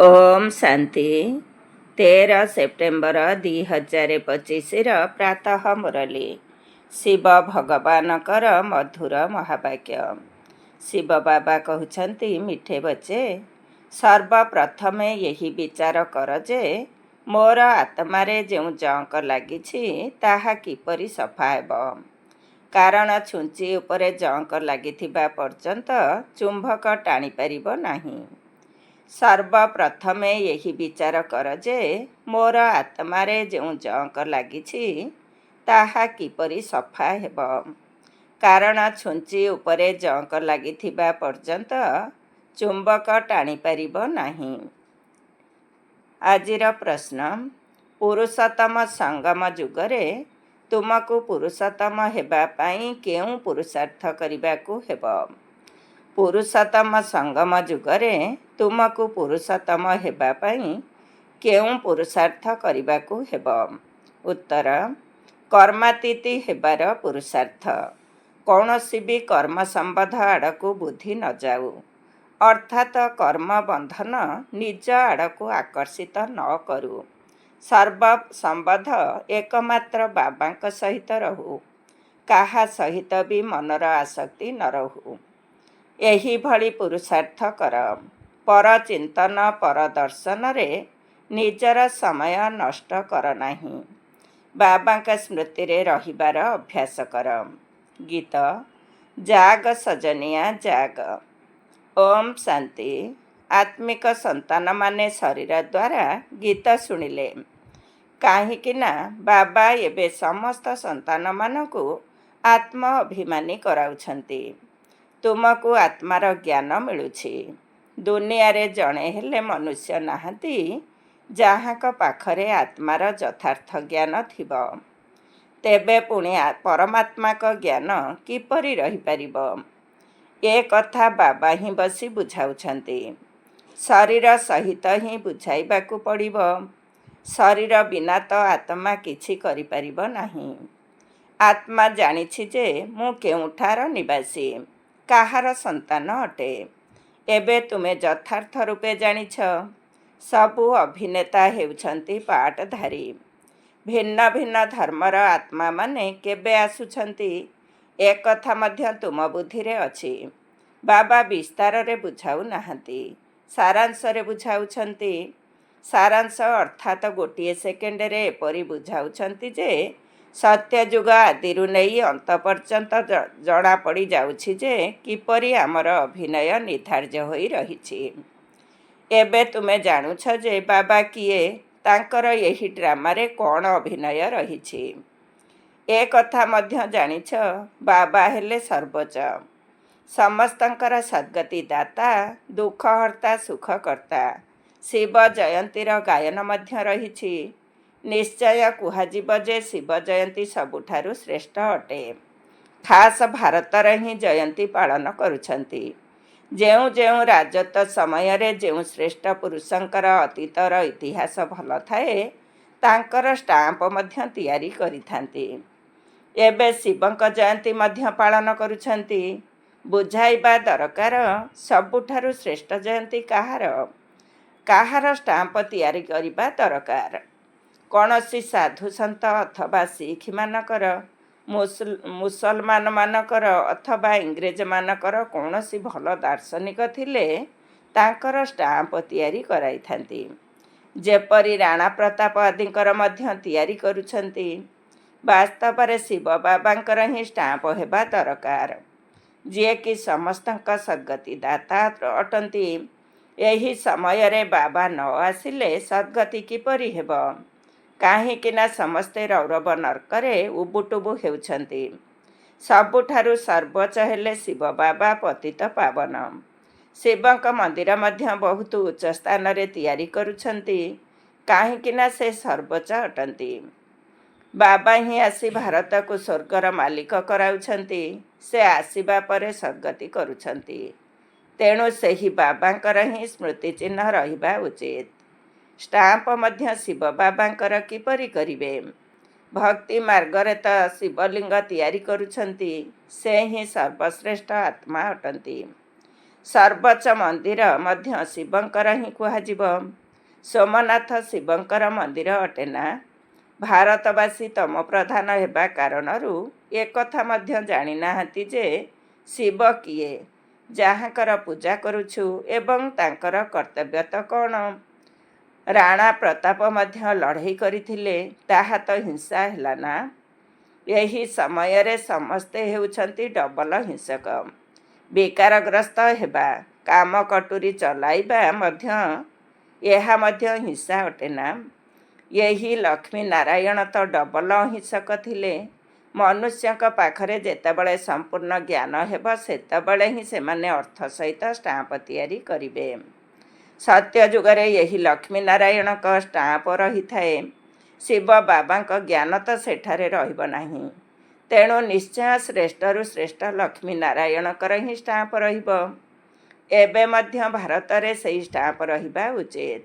Om Shanti 13 September 2025 प्रातः मुरली शिव भगवानकर मधुर महावाक्य। शिव बाबा कहते मिठे बच्चे, सर्वप्रथमे यही विचार कर जे मोर आत्मारे जो जंक लागिछि ताहा किपरि सफा हेब। कारण छुंची उपरे जंक लागिथिबा पर्यंत चुंबक टाणी पारिब नाही। सर्वप्रथमे यही विचार कर जे मोर आत्मारे जो जंक लागिछि ताहा किपरि सफा हेब। कारण छुंची उपरे जंक लागिथिबा पर्यंत चुंबक टाणी पारिब नाही। आजिर प्रश्न, पुरुषोत्तम संगम जुगरे तुमको पुरुषोत्तम हेबा पाई केउ पुरुषार्थ करिबाकु हेब। पुरुषोत्तम संगम जुगरे तुमको पुरुषोत्तम हेबा पाई केउ पुरुषार्थ करिबाकु हेब। उत्तर, कर्मातीति हेबार पुरुषार्थ। कौनसी भी कर्म संबंध आड़कू बुद्धि न जाऊ, अर्थात कर्म बंधन निज आड़कू आकर्षित न करू। सर्व संबंध एकमात्र बाबांक सहित रहू, काहा सहित भी मनर आसक्ति न रहू। यही भली पुरुषार्थ कर। पर चिंतन पर दर्शन रे निजर समय नष्ट कर नाही। बाबांका स्मृति रे रहिबार अभ्यास कर। गीत जाग सजनिया जाग। ओम शांति। आत्मिक संतान माने शरीर द्वारा गीत शुणिले, काहीकि ना बाबा एबे समस्त संतान मानकु आत्म अभिमानी कराउछंती। तुमको आत्मार ज्ञान मिलुछि। दुनिया रे जणे हेले मनुष्य नाहंती जाहाक पाखरे आत्मार यथार्थ ज्ञान थिब। तेबे पुणी परमात्मा का ज्ञान किपरि रही पारिब। ए कथा बाबा ही बसी बुझाउछंती। शरीर सहित ही बुझाइबाकु पड़िब। शरीर बिना तो आत्मा किछि करि पारिब नाही। आत्मा जानिछि जे मु केउठार निवासी, काहार संतान अटे। एबे तुमे यथार्थ रूपे जानिछ। सबु अभिनेता हेउछंती पाटधारी। भिन्न भिन्न धर्मर आत्मा माने केबे आसुछंती ए कथा मध्य तुम बुद्धि रे अछि। बाबा विस्तार रे बुझाउ नाहंती, सारांश रे बुझाउछंती। सारांश अर्थात गोटिए सेकेंड रे एपरि बुझाउछंती जे सत्ययुग आदिरु नहीं अंत पर्यंत जना पड़ी जाउछि जे किपरि आमर अभिनय निर्धार्य होई रहिछि। एबे तुमे जानुछ जे बाबा किए, तांकर एही ड्रामा रे कौन अभिनय रहिछि। ए कथा मध्य जानिछ, बाबा हेले सर्वोच्च, समस्तंकर सद्गति दाता, दुख हर्ता, सुख कर्ता। शिव जयंतीर गायन मध्य रहिछि। निश्चय कुहाजिब जे शिव जयंती सबुठारु श्रेष्ठ अटे। खास भारतर ही जयंती पालन करुछंती। जेउ जेउ राजत समय रे जेउ श्रेष्ठ पुरुषंकर अतीतर इतिहास भल थाए, तांकर स्टाम्प मध्य तैयारी करिथांती। एबे शिवंक जयंती मध्य पालन करुछंती। बुझाइबा दरकार, सबुठारु श्रेष्ठ जयंती काहार, काहार स्टाम्प तैयारी करिबा दरकार। कौनसी साधु संत अथवा सिख मानकर, मुसलमान मानकर अथवा इंग्रेज मानकर कौनसी भल दार्शनिक थिले तांकर स्टाम्प तैयारी कराई थांती। जेपरि राणा प्रताप आदिकर मध्य तैयारी करुछंती। वास्तव रे शिव बाबांकर ही स्टाम्प हेबा दरकार, जे कि समस्तंक सद्गति दाता अटंती। यही समय रे बाबा न आसिले सद्गति किपरि हेब। काहीकि ना समस्ते रौरव नरकरे उबुटुबु हेउछंती। सबुठारु सर्वोच्च हेले शिव बाबा पतित पावन। शिवंक मंदिर मध्य बहुत उच्च स्थान रे तैयारी करुछंती, काहीकि ना से सर्वोच्च अटंती। बाबा ही आसी भारत को स्वर्गर मालिक कराउछंती। से आसीबा परे सद्गति करुछंती। तेणु सेही बाबांकर ही स्मृति चिन्ह रहिबा उचित। स्टाम्प मध्य शिव बाबांकर किपरि करिवे। भक्ति मार्गरे तो शिवलिंग तैयारी करुछंती। से ही सर्वश्रेष्ठ आत्मा अटंती। ସର୍ବୋଚ୍ଚ ମନ୍ଦିର ମଧ୍ୟ ଶିବଙ୍କର ହିଁ କୁହାଯିବ। ସୋମନାଥ ଶିବଙ୍କର ମନ୍ଦିର ଅଟେ ନା? ଭାରତବାସୀ ତମ ପ୍ରଧାନ ହେବା କାରଣରୁ ଏକଥା ମଧ୍ୟ ଜାଣିନାହାନ୍ତି ଯେ ଶିବ କିଏ, ଯାହାଙ୍କର ପୂଜା କରୁଛୁ ଏବଂ ତାଙ୍କର କର୍ତ୍ତବ୍ୟତ କ'ଣ। ରାଣା ପ୍ରତାପ ମଧ୍ୟ ଲଢ଼େଇ କରିଥିଲେ, ତାହା ତ ହିଂସା ହେଲା ନା? ଏହି ସମୟରେ ସମସ୍ତେ ହେଉଛନ୍ତି ଡବଲ ହିଂସକ। ବିକାରଗ୍ରସ୍ତ ହେବା, କାମ କଟୁରୀ ଚଲାଇବା ମଧ୍ୟ ଏହା ମଧ୍ୟ ହିଂସା ଅଟେ ନା? ଏହି ଲକ୍ଷ୍ମୀ ନାରାୟଣ ତ ଡବଲ ହିଂସକ ଥିଲେ। ମନୁଷ୍ୟଙ୍କ ପାଖରେ ଯେତେବେଳେ ସମ୍ପୂର୍ଣ୍ଣ ଜ୍ଞାନ ହେବ ସେତେବେଳେ ହିଁ ସେମାନେ ଅର୍ଥ ସହିତ ଷ୍ଟାମ୍ପ ତିଆରି କରିବେ। ସତ୍ୟଯୁଗରେ ଏହି ଲକ୍ଷ୍ମୀ ନାରାୟଣଙ୍କ ଷ୍ଟାମ୍ପ ରହିଥାଏ। ଶିବ ବାବାଙ୍କ ଜ୍ଞାନ ତ ସେଠାରେ ରହିବ ନାହିଁ। ତେଣୁ ନିଶ୍ଚୟ ଶ୍ରେଷ୍ଠରୁ ଶ୍ରେଷ୍ଠ ଲକ୍ଷ୍ମୀ ନାରାୟଣଙ୍କର ହିଁ ଷ୍ଟାମ୍ପ ରହିବ। ଏବେ ମଧ୍ୟ ଭାରତରେ ସେହି ଷ୍ଟାମ୍ପ ରହିବା ଉଚିତ।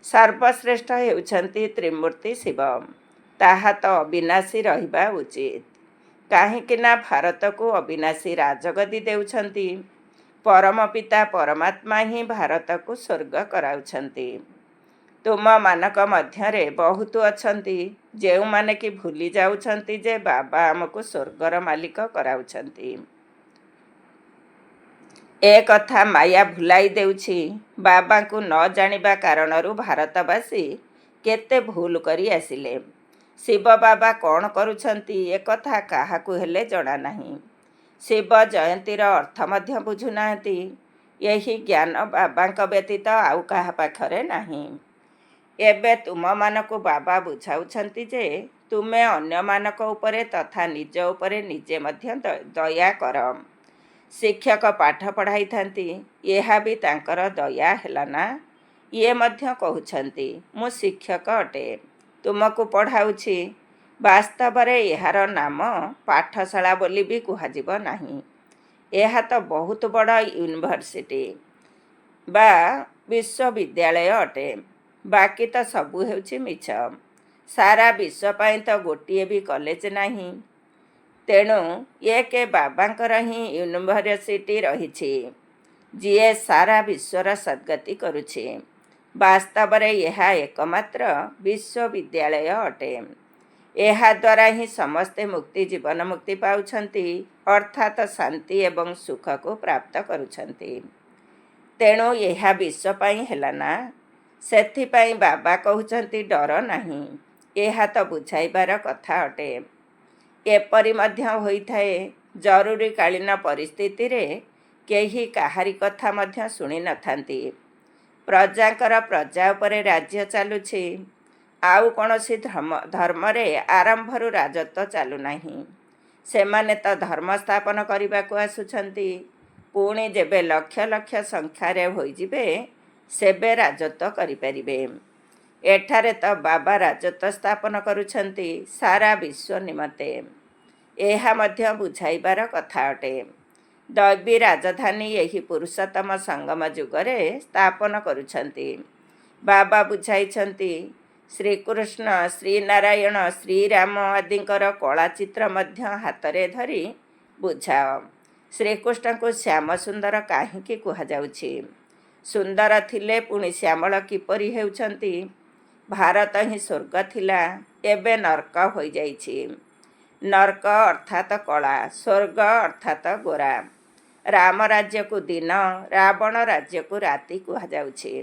ସର୍ବଶ୍ରେଷ୍ଠ ହେଉଛନ୍ତି ତ୍ରିମୂର୍ତ୍ତି ଶିବ, ତାହା ତ ଅବିନାଶୀ ରହିବା ଉଚିତ। କାହିଁକି ନା ଭାରତକୁ ଅବିନାଶୀ ରାଜଗଦି ଦେଉଛନ୍ତି। ପରମ ପିତା ପରମାତ୍ମା ହିଁ ଭାରତକୁ ସ୍ୱର୍ଗ କରାଉଛନ୍ତି। ତୁମମାନଙ୍କ ମଧ୍ୟରେ ବହୁତ ଅଛନ୍ତି ଯେଉଁମାନେ କି ଭୁଲି ଯାଉଛନ୍ତି ଯେ ବାବା ଆମକୁ ସ୍ୱର୍ଗର ମାଲିକ କରାଉଛନ୍ତି। ଏ କଥା ମାୟା ଭୁଲାଇ ଦେଉଛି। ବାବାଙ୍କୁ ନ ଜାଣିବା କାରଣରୁ ଭାରତବାସୀ କେତେ ଭୁଲ କରି ଆସିଲେ। ଶିବ ବାବା କ'ଣ କରୁଛନ୍ତି ଏକଥା କାହାକୁ ହେଲେ ଜଣା ନାହିଁ। ଶିବ ଜୟନ୍ତୀର ଅର୍ଥ ମଧ୍ୟ ବୁଝୁନାହାନ୍ତି। ଏହି ଜ୍ଞାନ ବାବାଙ୍କ ବ୍ୟତୀତ ଆଉ କାହା ପାଖରେ ନାହିଁ। ଏବେ ତୁମମାନଙ୍କୁ ବାବା ବୁଝାଉଛନ୍ତି ଯେ ତୁମେ ଅନ୍ୟମାନଙ୍କ ଉପରେ ତଥା ନିଜ ଉପରେ ନିଜେ ମଧ୍ୟ ଦୟା କର। ଶିକ୍ଷକ ପାଠ ପଢ଼ାଇଥାନ୍ତି, ଏହା ବି ତାଙ୍କର ଦୟା ହେଲା ନା? ଇଏ ମଧ୍ୟ କହୁଛନ୍ତି ମୁଁ ଶିକ୍ଷକ ଅଟେ, ତୁମକୁ ପଢ଼ାଉଛି। ବାସ୍ତବରେ ଏହାର ନାମ ପାଠଶାଳା ବୋଲି ବି କୁହାଯିବ ନାହିଁ। ଏହା ତ ବହୁତ ବଡ଼ ୟୁନିଭର୍ସିଟି ବା ବିଶ୍ୱବିଦ୍ୟାଳୟ ଅଟେ। ବାକି ତ ସବୁ ହେଉଛି ମିଛ। ସାରା ବିଶ୍ୱ ପାଇଁ ତ ଗୋଟିଏ ବି କଲେଜ ନାହିଁ। ତେଣୁ ଏକ ବାବାଙ୍କର ହିଁ ୟୁନିଭର୍ସିଟି ରହିଛି, ଯିଏ ସାରା ବିଶ୍ୱର ସଦ୍ଗତି କରୁଛି। ବାସ୍ତବରେ ଏହା ଏକମାତ୍ର ବିଶ୍ୱବିଦ୍ୟାଳୟ ଅଟେ। ଏହାଦ୍ୱାରା ହିଁ ସମସ୍ତେ ମୁକ୍ତି ଜୀବନ ମୁକ୍ତି ପାଉଛନ୍ତି, ଅର୍ଥାତ୍ ଶାନ୍ତି ଏବଂ ସୁଖକୁ ପ୍ରାପ୍ତ କରୁଛନ୍ତି। ତେଣୁ ଏହା ବିଶ୍ୱ ପାଇଁ ହେଲା ନା? ସେଥିପାଇଁ ବାବା କହୁଛନ୍ତି ଡର ନାହିଁ। ଏହା ତ ବୁଝାଇବାର କଥା ଅଟେ। ଏପରି ମଧ୍ୟ ହୋଇଥାଏ, ଜରୁରୀକାଳୀନ ପରିସ୍ଥିତିରେ କେହି କାହାରି କଥା ମଧ୍ୟ ଶୁଣି ନଥାନ୍ତି। ପ୍ରଜାଙ୍କର ପ୍ରଜା ଉପରେ ରାଜ୍ୟ ଚାଲୁଛି। ଆଉ କୌଣସି ଧର୍ମରେ ଆରମ୍ଭରୁ ରାଜତ୍ୱ ଚାଲୁନାହିଁ। ସେମାନେ ତ ଧର୍ମ ସ୍ଥାପନ କରିବାକୁ ଆସୁଛନ୍ତି। ପୁଣି ଯେବେ ଲକ୍ଷ ଲକ୍ଷ ସଂଖ୍ୟାରେ ହୋଇଯିବେ ସେବେ ରାଜତ୍ୱ କରିପାରିବେ। ଏଠାରେ ତ ବାବା ରାଜତ୍ୱ ସ୍ଥାପନ କରୁଛନ୍ତି ସାରା ବିଶ୍ୱ ନିମନ୍ତେ। ଏହା ମଧ୍ୟ ବୁଝାଇବାର କଥା ଅଟେ। ଦୈବୀ ରାଜଧାନୀ ଏହି ପୁରୁଷୋତ୍ତମ ସଙ୍ଗମ ଯୁଗରେ ସ୍ଥାପନ କରୁଛନ୍ତି। ବାବା ବୁଝାଇଛନ୍ତି, ଶ୍ରୀକୃଷ୍ଣ, ଶ୍ରୀନାରାୟଣ, ଶ୍ରୀରାମ ଆଦିଙ୍କର କଳାଚିତ୍ର ମଧ୍ୟ ହାତରେ ଧରି ବୁଝାଅ। ଶ୍ରୀକୃଷ୍ଣଙ୍କୁ ଶ୍ୟାମ ସୁନ୍ଦର କାହିଁକି କୁହାଯାଉଛି? ସୁନ୍ଦର ଥିଲେ ପୁଣି ଶ୍ୟାମଳ କିପରି ହେଉଛନ୍ତି? ଭାରତ ହିଁ ସ୍ୱର୍ଗ ଥିଲା, ଏବେ ନର୍କ ହୋଇଯାଇଛି। ନର୍କ ଅର୍ଥାତ୍ କଳା, ସ୍ୱର୍ଗ ଅର୍ଥାତ୍ ଗୋରା। ରାମ ରାଜ୍ୟକୁ ଦିନ, ରାବଣ ରାଜ୍ୟକୁ ରାତି କୁହାଯାଉଛି।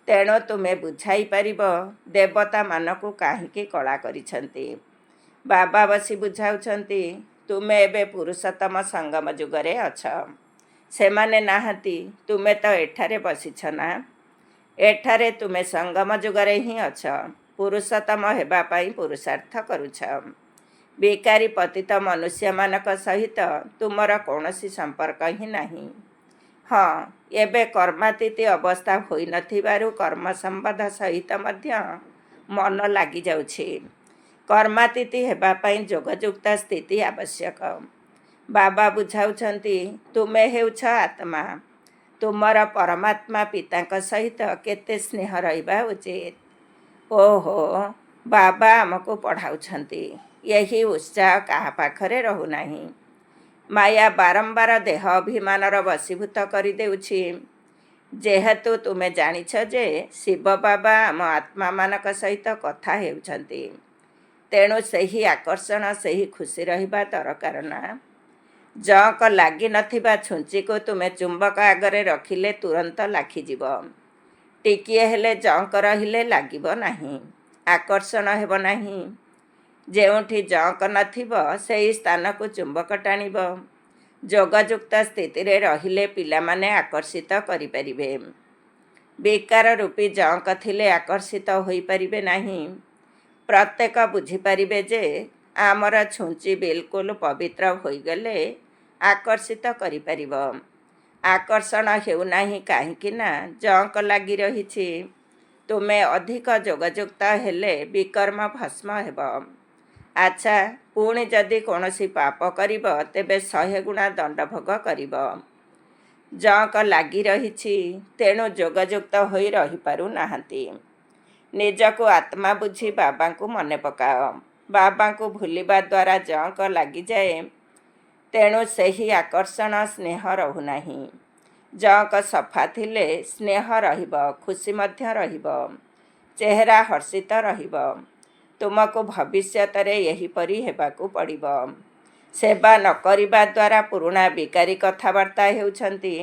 ତେଣୁ ତୁମେ ବୁଝାଇ ପାରିବ ଦେବତାମାନଙ୍କୁ କାହିଁକି କଳା କରିଛନ୍ତି। ବାବା ବସି ବୁଝାଉଛନ୍ତି, ତୁମେ ଏବେ ପୁରୁଷୋତ୍ତମ ସଙ୍ଗମ ଯୁଗରେ ଅଛ। ସେମାନେ ନାହାନ୍ତି, ତୁମେ ତ ଏଠାରେ ବସିଛ ନା? ଏଠାରେ ତୁମେ ସଙ୍ଗମ ଯୁଗରେ ହିଁ ଅଛ। ପୁରୁଷୋତ୍ତମ ହେବା ପାଇଁ ପୁରୁଷାର୍ଥ କରୁଛ। ବିକାରୀ ପତିତ ମନୁଷ୍ୟମାନଙ୍କ ସହିତ ତୁମର କୌଣସି ସମ୍ପର୍କ ହିଁ ନାହିଁ। ହଁ, ଏବେ କର୍ମାତୀତ ଅବସ୍ଥା ହୋଇନଥିବାରୁ କର୍ମ ସମ୍ବନ୍ଧ ସହିତ ମଧ୍ୟ ମନ ଲାଗିଯାଉଛି। କର୍ମାତୀତ ହେବା ପାଇଁ ଯୋଗଯୁକ୍ତ ସ୍ଥିତି ଆବଶ୍ୟକ। ବାବା ବୁଝାଉଛନ୍ତି, ତୁମେ ହେଉଛ ଆତ୍ମା। ତୁମର ପରମାତ୍ମା ପିତାଙ୍କ ସହିତ କେତେ ସ୍ନେହ ରହିବା ଉଚିତ। ଓହୋ, ବାବା ଆମକୁ ପଢ଼ାଉଛନ୍ତି। ଏହି ଉତ୍ସାହ କାହା ପାଖରେ ରହୁନାହିଁ। ମାୟା ବାରମ୍ବାର ଦେହ ଅଭିମାନର ବଶୀଭୂତ କରିଦେଉଛି। ଯେହେତୁ ତୁମେ ଜାଣିଛ ଯେ ଶିବ ବାବା ଆମ ଆତ୍ମାମାନଙ୍କ ସହିତ କଥା ହେଉଛନ୍ତି, ତେଣୁ ସେହି ଆକର୍ଷଣ, ସେହି ଖୁସି ରହିବା ଦରକାର ନା। ଜଙ୍କ ଲାଗିନଥିବା ଛୁଞ୍ଚିକୁ ତୁମେ ଚୁମ୍ବକ ଆଗରେ ରଖିଲେ ତୁରନ୍ତ ଲାଖିଯିବ। ଟିକିଏ ହେଲେ ଜଙ୍କ ରହିଲେ ଲାଗିବ ନାହିଁ, ଆକର୍ଷଣ ହେବ ନାହିଁ। ଯେଉଁଠି ଜଙ୍କ ନଥିବ ସେହି ସ୍ଥାନକୁ ଚୁମ୍ବକ ଟାଣିବ। ଯୋଗଯୁକ୍ତ ସ୍ଥିତିରେ ରହିଲେ ପିଲାମାନେ ଆକର୍ଷିତ କରିପାରିବେ। ବିକାର ରୂପୀ ଜଙ୍କ ଥିଲେ ଆକର୍ଷିତ ହୋଇପାରିବେ ନାହିଁ। ପ୍ରତ୍ୟେକ ବୁଝିପାରିବେ ଯେ ଆମର ଛୁଞ୍ଚି ବିଲକୁଲ ପବିତ୍ର ହୋଇଗଲେ ଆକର୍ଷିତ କରିପାରିବ। ଆକର୍ଷଣ ହେଉନାହିଁ କାହିଁକି ନା ଜଙ୍କ ଲାଗି ରହିଛି। ତୁମେ ଅଧିକ ଯୋଗଯୁକ୍ତ ହେଲେ ବିକର୍ମ ଭସ୍ମ ହେବ। ଆଚ୍ଛା, ପୁଣି ଯଦି କୌଣସି ପାପ କରିବ ତେବେ 100 ଗୁଣା ଦଣ୍ଡଭୋଗ କରିବ। ଜଙ୍କ ଲାଗି ରହିଛି, ତେଣୁ ଯୋଗଯୁକ୍ତ ହୋଇ ରହିପାରୁନାହାନ୍ତି। ନିଜକୁ ଆତ୍ମା ବୁଝି ବାବାଙ୍କୁ ମନେ ପକାଅ। ବାବାଙ୍କୁ ଭୁଲିବା ଦ୍ୱାରା ଜଙ୍କ ଲାଗିଯାଏ, ତେଣୁ ସେହି ଆକର୍ଷଣ, ସ୍ନେହ ରହୁନାହିଁ। ଜଙ୍କ ସଫା ଥିଲେ ସ୍ନେହ ରହିବ, ଖୁସି ମଧ୍ୟ ରହିବ, ଚେହେରା ହର୍ଷିତ ରହିବ। ତୁମକୁ ଭବିଷ୍ୟତରେ ଏହିପରି ହେବାକୁ ପଡ଼ିବ। ସେବା ନ କରିବା ଦ୍ୱାରା ପୁରୁଣା ବିକାରୀ କଥାବାର୍ତ୍ତା ହେଉଛନ୍ତି।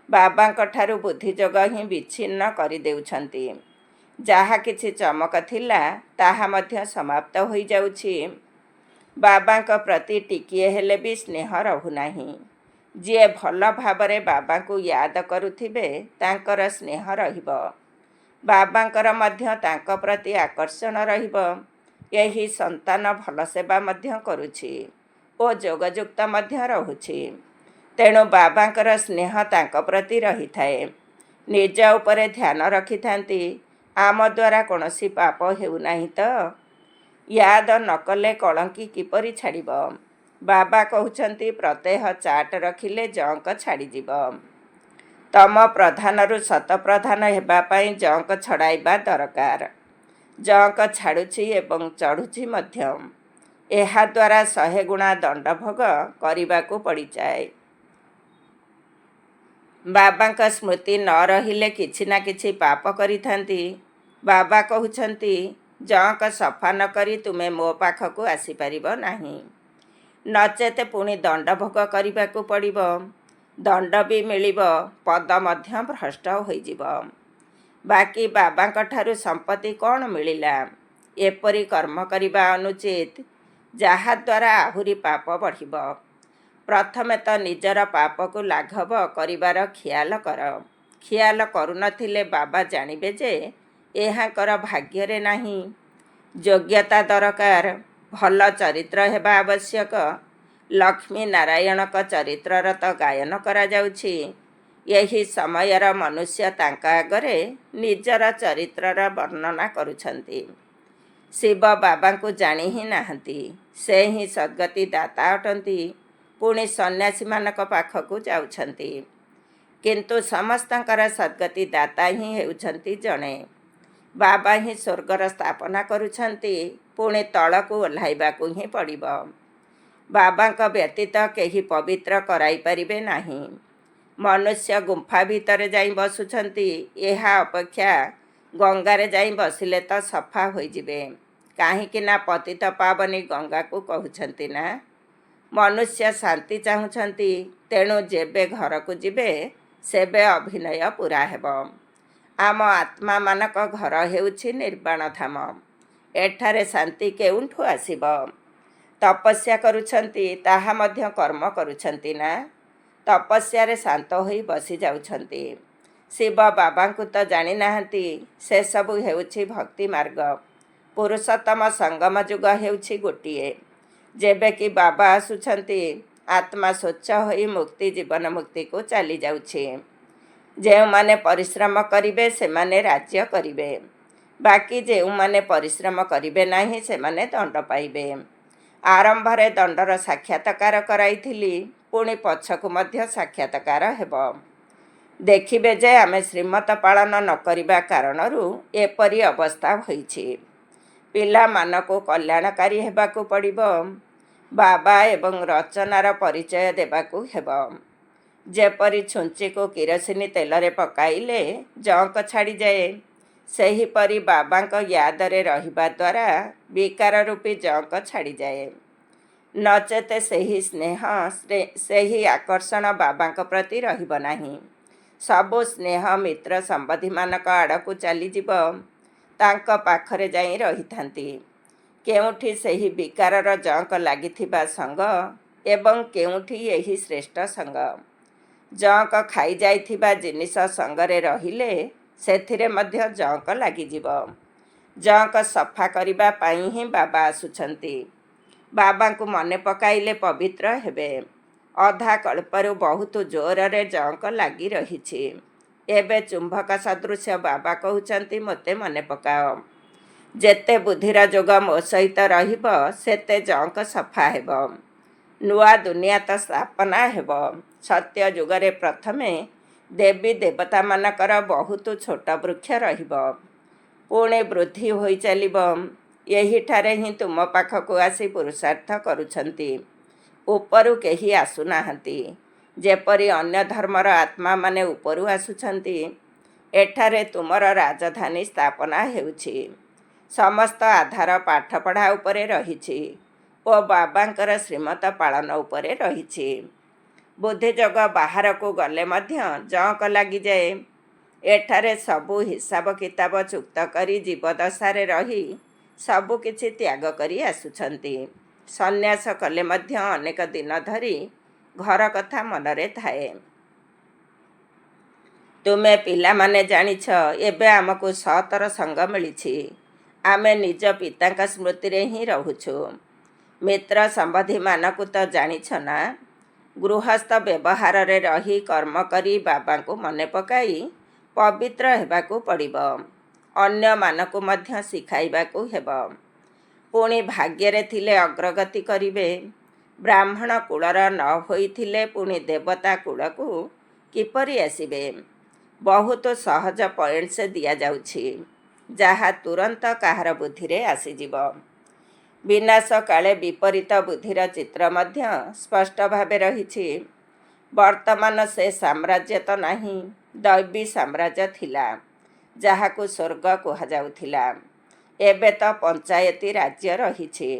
ବାବାଙ୍କଠାରୁ ବୁଦ୍ଧିଯୋଗ ହିଁ ବିଚ୍ଛିନ୍ନ କରିଦେଉଛନ୍ତି। ଯାହା କିଛି ଚମକ ଥିଲା ତାହା ମଧ୍ୟ ସମାପ୍ତ ହୋଇଯାଉଛି। ବାବାଙ୍କ ପ୍ରତି ଟିକିଏ ହେଲେ ବି ସ୍ନେହ ରହୁନାହିଁ। ଯିଏ ଭଲ ଭାବରେ ବାବାଙ୍କୁ ୟାଦ କରୁଥିବେ ତାଙ୍କର ସ୍ନେହ ରହିବ। ବାବାଙ୍କର ମଧ୍ୟ ତାଙ୍କ ପ୍ରତି ଆକର୍ଷଣ ରହିବ। ଏହି ସନ୍ତାନ ଭଲ ସେବା ମଧ୍ୟ କରୁଛି ଓ ଯୋଗଯୁକ୍ତ ମଧ୍ୟ ରହୁଛି, ତେଣୁ ବାବାଙ୍କର ସ୍ନେହ ତାଙ୍କ ପ୍ରତି ରହିଥାଏ। ନିଜ ଉପରେ ଧ୍ୟାନ ରଖିଥାନ୍ତି, ଆମ ଦ୍ୱାରା କୌଣସି ପାପ ହେଉନାହିଁ ତ? ୟାଦ ନ କଲେ କଳଙ୍କି କିପରି ଛାଡ଼ିବ? ବାବା କହୁଛନ୍ତି ପ୍ରତ୍ୟହ ଚାଟ ରଖିଲେ ଜଙ୍କ ଛାଡ଼ିଯିବ। ତମ ପ୍ରଧାନରୁ ଶତପ୍ରଧାନ ହେବା ପାଇଁ ଜଙ୍କ ଛଡ଼ାଇବା ଦରକାର। ଜଙ୍କ ଛାଡ଼ୁଛି ଏବଂ ଚଢ଼ୁଛି ମଧ୍ୟ। ଏହାଦ୍ୱାରା 100 ଗୁଣା ଦଣ୍ଡଭୋଗ କରିବାକୁ ପଡ଼ିଯାଏ। ବାବାଙ୍କ ସ୍ମୃତି ନ ରହିଲେ କିଛି ନା କିଛି ପାପ କରିଥାନ୍ତି। ବାବା କହୁଛନ୍ତି ଜଙ୍କ ସଫା ନ କରି ତୁମେ ମୋ ପାଖକୁ ଆସିପାରିବ ନାହିଁ, ନଚେତ ପୁଣି ଦଣ୍ଡଭୋଗ କରିବାକୁ ପଡ଼ିବ। ଦଣ୍ଡ ବି ମିଳିବ, ପଦ ମଧ୍ୟ ଭ୍ରଷ୍ଟ ହୋଇଯିବ। ବାକି ବାବାଙ୍କଠାରୁ ସମ୍ପତ୍ତି କ'ଣ ମିଳିଲା? ଏପରି କର୍ମ କରିବା ଅନୁଚିତ, ଯାହାଦ୍ୱାରା ଆହୁରି ପାପ ବଢ଼ିବ। ପ୍ରଥମେ ତ ନିଜର ପାପକୁ ଲାଘବ କରିବାର ଖିଆଲ କର। ଖିଆଲ କରୁନଥିଲେ ବାବା ଜାଣିବେ ଯେ ଏହାଙ୍କର ଭାଗ୍ୟରେ ନାହିଁ। ଯୋଗ୍ୟତା ଦରକାର, ଭଲ ଚରିତ୍ର ହେବା ଆବଶ୍ୟକ। ଲକ୍ଷ୍ମୀ ନାରାୟଣଙ୍କ ଚରିତ୍ରର ତ ଗାୟନ କରାଯାଉଛି। ଏହି ସମୟର ମନୁଷ୍ୟ ତାଙ୍କ ଆଗରେ ନିଜର ଚରିତ୍ରର ବର୍ଣ୍ଣନା କରୁଛନ୍ତି। ଶିବ ବାବାଙ୍କୁ ଜାଣି ହିଁ ନାହାନ୍ତି। ସେ ହିଁ ସଦ୍ଗତି ଦାତା ଅଟନ୍ତି। ପୁଣି ସନ୍ନ୍ୟାସୀମାନଙ୍କ ପାଖକୁ ଯାଉଛନ୍ତି। କିନ୍ତୁ ସମସ୍ତଙ୍କର ସଦ୍ଗତି ଦାତା ହିଁ ହେଉଛନ୍ତି ଜଣେ। ବାବା ହିଁ ସ୍ୱର୍ଗର ସ୍ଥାପନା କରୁଛନ୍ତି। ପୁଣି ତଳକୁ ଓହ୍ଲାଇବାକୁ ହିଁ ପଡ଼ିବ। ବାବାଙ୍କ ବ୍ୟତୀତ କେହି ପବିତ୍ର କରାଇପାରିବେ ନାହିଁ। ମନୁଷ୍ୟ ଗୁମ୍ଫା ଭିତରେ ଯାଇ ବସୁଛନ୍ତି, ଏହା ଅପେକ୍ଷା ଗଙ୍ଗାରେ ଯାଇ ବସିଲେ ତ ସଫା ହୋଇଯିବେ। କାହିଁକି ନା ପତିତ ପାବନୀ ଗଙ୍ଗାକୁ କହୁଛନ୍ତି ନା। ମନୁଷ୍ୟ ଶାନ୍ତି ଚାହୁଁଛନ୍ତି, ତେଣୁ ଯେବେ ଘରକୁ ଯିବେ ସେବେ ଅଭିନୟ ପୁରା ହେବ। ଆମ ଆତ୍ମାମାନଙ୍କ ଘର ହେଉଛି ନିର୍ବାଣ ଧାମ। ଏଠାରେ ଶାନ୍ତି କେଉଁଠୁ ଆସିବ? ତପସ୍ୟା କରୁଛନ୍ତି, ତାହା ମଧ୍ୟ କର୍ମ କରୁଛନ୍ତି ନା। ତପସ୍ୟାରେ ଶାନ୍ତ ହୋଇ ବସିଯାଉଛନ୍ତି। ଶିବ ବାବାଙ୍କୁ ତ ଜାଣିନାହାନ୍ତି। ସେସବୁ ହେଉଛି ଭକ୍ତି ମାର୍ଗ। ପୁରୁଷୋତ୍ତମ ସଙ୍ଗମ ଯୁଗ ହେଉଛି ଗୋଟିଏ। ଯେବେ କି ବାବା ଆସୁଛନ୍ତି, ଆତ୍ମା ସ୍ୱଚ୍ଛ ହୋଇ ମୁକ୍ତି ଜୀବନ ମୁକ୍ତିକୁ ଚାଲିଯାଉଛି। ଯେଉଁମାନେ ପରିଶ୍ରମ କରିବେ ସେମାନେ ରାଜ୍ୟ କରିବେ। ବାକି ଯେଉଁମାନେ ପରିଶ୍ରମ କରିବେ ନାହିଁ ସେମାନେ ଦଣ୍ଡ ପାଇବେ। ଆରମ୍ଭରେ ଦଣ୍ଡର ସାକ୍ଷାତକାର କରାଇଥିଲି, ପୁଣି ପଛକୁ ମଧ୍ୟ ସାକ୍ଷାତକାର ହେବ। ଦେଖିବେ ଯେ ଆମେ ଶ୍ରୀମତ ପାଳନ ନ କରିବା କାରଣରୁ ଏପରି ଅବସ୍ଥା ହୋଇଛି। ପିଲାମାନଙ୍କୁ କଲ୍ୟାଣକାରୀ ହେବାକୁ ପଡ଼ିବ। ବାବା ଏବଂ ରଚନାର ପରିଚୟ ଦେବାକୁ ହେବ। ଯେପରି ଛୁଞ୍ଚିକୁ କିରୋସିନି ତେଲରେ ପକାଇଲେ ଜଙ୍କ ଛାଡ଼ିଯାଏ, ସେହିପରି ବାବାଙ୍କ ୟାଦରେ ରହିବା ଦ୍ୱାରା ବିକାର ରୂପୀ ଜଙ୍କ ଛାଡ଼ିଯାଏ। ନଚେତ ସେହି ସ୍ନେହ, ସେହି ଆକର୍ଷଣ ବାବାଙ୍କ ପ୍ରତି ରହିବ ନାହିଁ। ସବୁ ସ୍ନେହ ମିତ୍ର ସମ୍ବନ୍ଧୀମାନଙ୍କ ଆଡ଼କୁ ଚାଲିଯିବ, ତାଙ୍କ ପାଖରେ ଯାଇ ରହିଥାନ୍ତି। କେଉଁଠି ସେହି ବିକାରର ଜଙ୍କ ଲାଗିଥିବା ସଙ୍ଗ ଏବଂ କେଉଁଠି ଏହି ଶ୍ରେଷ୍ଠ ସଙ୍ଗ। ଜଙ୍କ ଖାଇଯାଇଥିବା ଜିନିଷ ସଙ୍ଗରେ ରହିଲେ ସେଥିରେ ମଧ୍ୟ ଜଙ୍କ ଲାଗିଯିବ। ଜଙ୍କ ସଫା କରିବା ପାଇଁ ହିଁ ବାବା ଆସୁଛନ୍ତି। ବାବାଙ୍କୁ ମନେ ପକାଇଲେ ପବିତ୍ର ହେବେ। ଅଧା କଳ୍ପରୁ ବହୁତ ଜୋରରେ ଜଙ୍କ ଲାଗି ରହିଛି। ଏବେ ଚୁମ୍ବକ ସଦୃଶ ବାବା କହୁଛନ୍ତି, ମୋତେ ମନେ ପକାଅ। ଯେତେ ବୁଦ୍ଧିର ଯୋଗ ମୋ ସହିତ ରହିବ, ସେତେ ଜଙ୍କ ସଫା ହେବ। ନୂଆ ଦୁନିଆ ତ ସ୍ଥାପନା ହେବ। ସତ୍ୟ ଯୁଗରେ ପ୍ରଥମେ ଦେବୀ ଦେବତାମାନଙ୍କର ବହୁତ ଛୋଟ ବୃକ୍ଷ ରହିବ, ପୁଣି ବୃଦ୍ଧି ହୋଇ ଚାଲିବ। ଏହିଠାରେ ହିଁ ତୁମ ପାଖକୁ ଆସି ପୁରୁଷାର୍ଥ କରୁଛନ୍ତି। ଉପରୁ କେହି ଆସୁନାହାନ୍ତି। ଯେପରି ଅନ୍ୟ ଧର୍ମର ଆତ୍ମାମାନେ ଉପରୁ ଆସୁଛନ୍ତି, ଏଠାରେ ତୁମର ରାଜଧାନୀ ସ୍ଥାପନା ହେଉଛି। ସମସ୍ତ ଆଧାର ପାଠପଢ଼ା ଉପରେ ରହିଛି ଓ ବାବାଙ୍କର ଶ୍ରୀମତ ପାଳନ ଉପରେ ରହିଛି। ବୁଦ୍ଧିଯୋଗ ବାହାରକୁ ଗଲେ ମଧ୍ୟ ଜଙ୍କ ଲାଗିଯାଏ। ଏଠାରେ ସବୁ ହିସାବ କିତାବ ଚୁକ୍ତ କରି ଜୀବଦଶାରେ ରହି ସବୁ କିଛି ତ୍ୟାଗ କରି ଆସୁଛନ୍ତି। ସନ୍ନ୍ୟାସ କଲେ ମଧ୍ୟ ଅନେକ ଦିନ ଧରି ଘର କଥା ମନରେ ଥାଏ। ତୁମେ ପିଲାମାନେ ଜାଣିଛ, ଏବେ ଆମକୁ ସତର ସଙ୍ଗ ମିଳିଛି। ଆମେ ନିଜ ପିତାଙ୍କ ସ୍ମୃତିରେ ହିଁ ରହୁଛୁ। ମିତ୍ର ସମ୍ବନ୍ଧୀମାନଙ୍କୁ ତ ଜାଣିଛ ନା। ଗୃହସ୍ଥ ବ୍ୟବହାରରେ ରହି କର୍ମ କରି ବାବାଙ୍କୁ ମନେ ପକାଇ ପବିତ୍ର ହେବାକୁ ପଡ଼ିବ। ଅନ୍ୟମାନଙ୍କୁ ମଧ୍ୟ ଶିଖାଇବାକୁ ହେବ। ପୁଣି ଭାଗ୍ୟରେ ଥିଲେ ଅଗ୍ରଗତି କରିବେ। ବ୍ରାହ୍ମଣ କୁଳର ନ ହୋଇଥିଲେ ପୁଣି ଦେବତା କୁଳକୁ କିପରି ଆସିବେ? ବହୁତ ସହଜ ପଏଣ୍ଟସ୍ ଦିଆଯାଉଛି, ଯାହା ତୁରନ୍ତ କାହାର ବୁଦ୍ଧିରେ ଆସିଯିବ। ବିନାଶ କାଳେ ବିପରୀତ ବୁଦ୍ଧିର ଚିତ୍ର ମଧ୍ୟ ସ୍ପଷ୍ଟ ଭାବେ ରହିଛି। ବର୍ତ୍ତମାନ ସେ ସାମ୍ରାଜ୍ୟ ତ ନାହିଁ, ଦୈବୀ ସାମ୍ରାଜ୍ୟ ଥିଲା, ଯାହାକୁ ସ୍ୱର୍ଗ କୁହାଯାଉଥିଲା। ଏବେ ତ ପଞ୍ଚାୟତି ରାଜ୍ୟ ରହିଛି।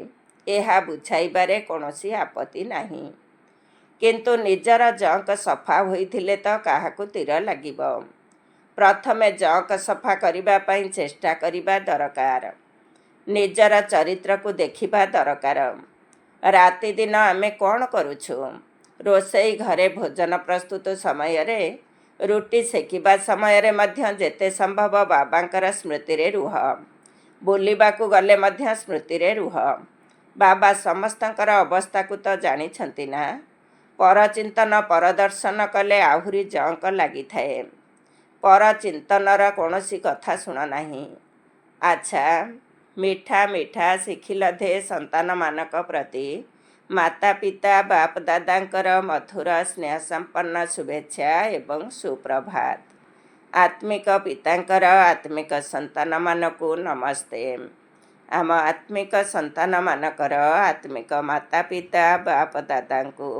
ଏହା ବୁଝାଇବାରେ କୌଣସି ଆପତ୍ତି ନାହିଁ। କିନ୍ତୁ ନିଜର ଜଙ୍କ ସଫା ହୋଇଥିଲେ ତ କାହାକୁ ତୀର ଲାଗିବ? ପ୍ରଥମେ ଜଙ୍କ ସଫା କରିବା ପାଇଁ ଚେଷ୍ଟା କରିବା ଦରକାର। ନିଜର ଚରିତ୍ରକୁ ଦେଖିବା ଦରକାର। ରାତିଦିନ ଆମେ କ'ଣ କରୁଛୁ? ରୋଷେଇ ଘରେ ଭୋଜନ ପ୍ରସ୍ତୁତ ସମୟରେ, ରୁଟି ସେକିବା ସମୟରେ ମଧ୍ୟ ଯେତେ ସମ୍ଭବ ବାବାଙ୍କର ସ୍ମୃତିରେ ରୁହ। ବୁଲିବାକୁ ଗଲେ ମଧ୍ୟ ସ୍ମୃତିରେ ରୁହ। ବାବା ସମସ୍ତଙ୍କର ଅବସ୍ଥାକୁ ତ ଜାଣିଛନ୍ତି ନା। ପରଚିନ୍ତନ ପରଦର୍ଶନ କଲେ ଆହୁରି ଜଙ୍କ ଲାଗିଥାଏ। ପରଚିନ୍ତନର କୌଣସି କଥା ଶୁଣ ନାହିଁ। ଆଚ୍ଛା, ମିଠା ମିଠା ଶିଖିଲ ଧେ ସନ୍ତାନମାନଙ୍କ ପ୍ରତି ମାତା ପିତା ବାପ ଦାଦାଙ୍କର ମଧୁର ସ୍ନେହସମ୍ପନ୍ନ ଶୁଭେଚ୍ଛା ଏବଂ ସୁପ୍ରଭାତ। ଆତ୍ମିକ ପିତାଙ୍କର ଆତ୍ମିକ ସନ୍ତାନମାନଙ୍କୁ ନମସ୍ତେ। ଆମ ଆତ୍ମିକ ସନ୍ତାନମାନଙ୍କର ଆତ୍ମିକ ମାତା ପିତା ବାପ ଦାଦାଙ୍କୁ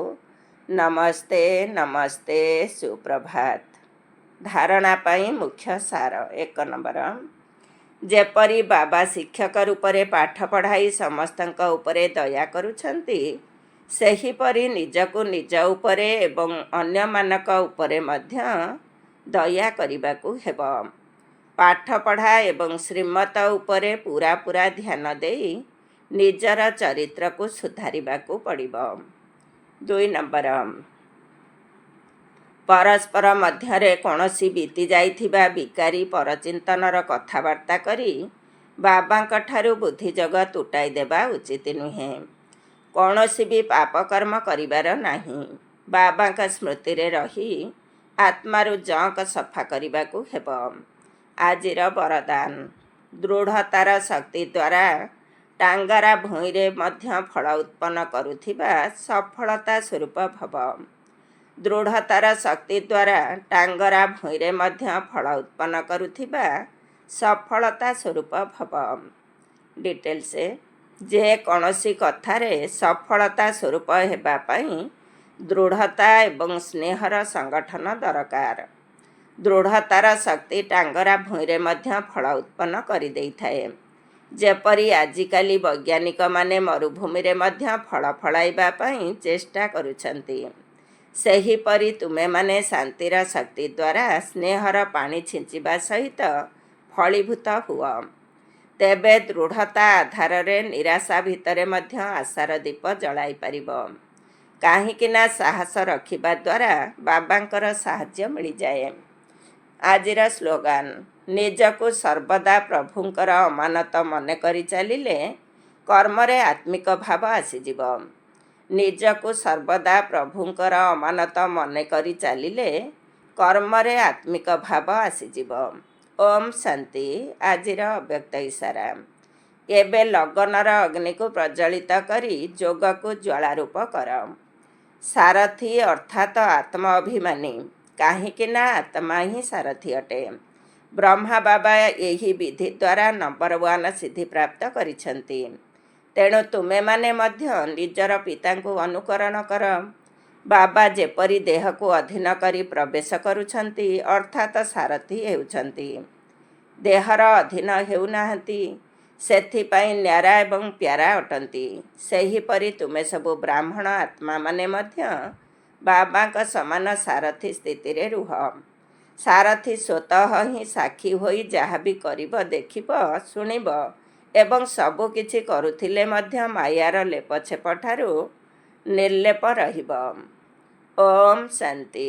ନମସ୍ତେ ନମସ୍ତେ, ସୁପ୍ରଭାତ। ଧାରଣା ପାଇଁ ମୁଖ୍ୟ ସାର। 1 ନମ୍ବର, ଯେପରି ବାବା ଶିକ୍ଷକ ରୂପରେ ପାଠ ପଢ଼ାଇ ସମସ୍ତଙ୍କ ଉପରେ ଦୟା କରୁଛନ୍ତି, ସେହିପରି ନିଜକୁ ନିଜ ଉପରେ ଏବଂ ଅନ୍ୟମାନଙ୍କ ଉପରେ ମଧ୍ୟ ଦୟା କରିବାକୁ ହେବ। ପାଠପଢ଼ା ଏବଂ ଶ୍ରୀମତ ଉପରେ ପୂରା ଧ୍ୟାନ ଦେଇ ନିଜର ଚରିତ୍ରକୁ ସୁଧାରିବାକୁ ପଡ଼ିବ। 2 ନମ୍ବର, ପରସ୍ପର ମଧ୍ୟରେ କୌଣସି ବିତି ଯାଇଥିବା ବିକାରୀ ପରଚିନ୍ତନର କଥାବାର୍ତ୍ତା କରି ବାବାଙ୍କଠାରୁ ବୁଦ୍ଧିଯୋଗ ତୁଟାଇ ଦେବା ଉଚିତ ନୁହେଁ। କୌଣସି ବି ପାପକର୍ମ କରିବାର ନାହିଁ। ବାବାଙ୍କ ସ୍ମୃତିରେ ରହି ଆତ୍ମାରୁ ଜଙ୍କ ସଫା କରିବାକୁ ହେବ। ଆଜିର ବରଦାନ। ଦୃଢ଼ତାର ଶକ୍ତି ଦ୍ୱାରା ଟାଙ୍ଗରା ଭୂଇଁରେ ମଧ୍ୟ ଫଳ ଉତ୍ପନ୍ନ କରୁଥିବା ସଫଳତା ସ୍ୱରୂପ ଭବ। ଦୃଢ଼ତାର ଶକ୍ତି ଦ୍ୱାରା ଟାଙ୍ଗରା ଭୂଇଁରେ ମଧ୍ୟ ଫଳ ଉତ୍ପନ୍ନ କରୁଥିବା ସଫଳତା ସ୍ୱରୂପ ଭବ। ଡିଟେଲ୍ସ। ଯେକୌଣସି କଥାରେ ସଫଳତା ସ୍ୱରୂପ ହେବା ପାଇଁ ଦୃଢ଼ତା ଏବଂ ସ୍ନେହର ସଂଗଠନ ଦରକାର। ଦୃଢ଼ତାର ଶକ୍ତି ଟାଙ୍ଗରା ଭୂଇଁରେ ମଧ୍ୟ ଫଳ ଉତ୍ପନ୍ନ କରିଦେଇଥାଏ। ଯେପରି ଆଜିକାଲି ବୈଜ୍ଞାନିକମାନେ ମରୁଭୂମିରେ ମଧ୍ୟ ଫଳ ଫଳାଇବା ପାଇଁ ଚେଷ୍ଟା କରୁଛନ୍ତି, ସେହିପରି ତୁମେମାନେ ଶାନ୍ତିର ଶକ୍ତି ଦ୍ୱାରା ସ୍ନେହର ପାଣି ଛିଞ୍ଚିବା ସହିତ ଫଳୀଭୂତ ହୁଅ। ତେବେ ଦୃଢ଼ତା ଆଧାରରେ ନିରାଶା ଭିତରେ ମଧ୍ୟ ଆଶାର ଦୀପ ଜଳାଇ ପାରିବ। କାହିଁକିନା ସାହସ ରଖିବା ଦ୍ୱାରା ବାବାଙ୍କର ସାହାଯ୍ୟ ମିଳିଯାଏ। ଆଜିର ସ୍ଲୋଗାନ, ନିଜକୁ ସର୍ବଦା ପ୍ରଭୁଙ୍କର ଅମାନତ ମନେ କରି ଚାଲିଲେ କର୍ମରେ ଆତ୍ମିକ ଭାବ ଆସିଯିବ। ନିଜକୁ ସର୍ବଦା ପ୍ରଭୁଙ୍କର ଅମାନତ ମନେ କରି ଚାଲିଲେ କର୍ମରେ ଆତ୍ମିକ ଭାବ ଆସିଯିବ। ଓମ୍ ଶାନ୍ତି। ଆଜିର ଅବ୍ୟକ୍ତ ଇସାରା। ଏବେ ଲଗନର ଅଗ୍ନିକୁ ପ୍ରଜ୍ୱଳିତ କରି ଯୋଗକୁ ଜ୍ୱାଳାରୂପ କର। ସାରଥୀ ଅର୍ଥାତ୍ ଆତ୍ମ ଅଭିମାନୀ, କାହିଁକିନା ଆତ୍ମା ହିଁ ସାରଥୀ ଅଟେ। ବ୍ରହ୍ମା ବାବା ଏହି ବିଧି ଦ୍ୱାରା ନମ୍ବର 1 ସିଦ୍ଧି ପ୍ରାପ୍ତ କରିଛନ୍ତି। ତେଣୁ ତୁମେମାନେ ମଧ୍ୟ ନିଜର ପିତାଙ୍କୁ ଅନୁକରଣ କର। ବାବା ଯେପରି ଦେହକୁ ଅଧୀନ କରି ପ୍ରବେଶ କରୁଛନ୍ତି, ଅର୍ଥାତ୍ ସାରଥୀ ହେଉଛନ୍ତି, ଦେହର ଅଧୀନ ହେଉନାହାନ୍ତି, ସେଥିପାଇଁ ନ୍ୟାରା ଏବଂ ପ୍ୟାରା ଅଟନ୍ତି। ସେହିପରି ତୁମେ ସବୁ ବ୍ରାହ୍ମଣ ଆତ୍ମାମାନେ ମଧ୍ୟ ବାବାଙ୍କ ସମାନ ସାରଥୀ ସ୍ଥିତିରେ ରୁହ। ସାରଥୀ ସ୍ୱତଃ ହିଁ ସାକ୍ଷୀ ହୋଇ ଯାହା ବି କରିବ, ଦେଖିବ, ଶୁଣିବ ଏବଂ ସବୁ କିଛି କରୁଥିଲେ ମଧ୍ୟ ମାୟାର ଲେପଛେପ ଠାରୁ ନିର୍ଲେପ ରହିବ। ଓମ୍ ଶାନ୍ତି।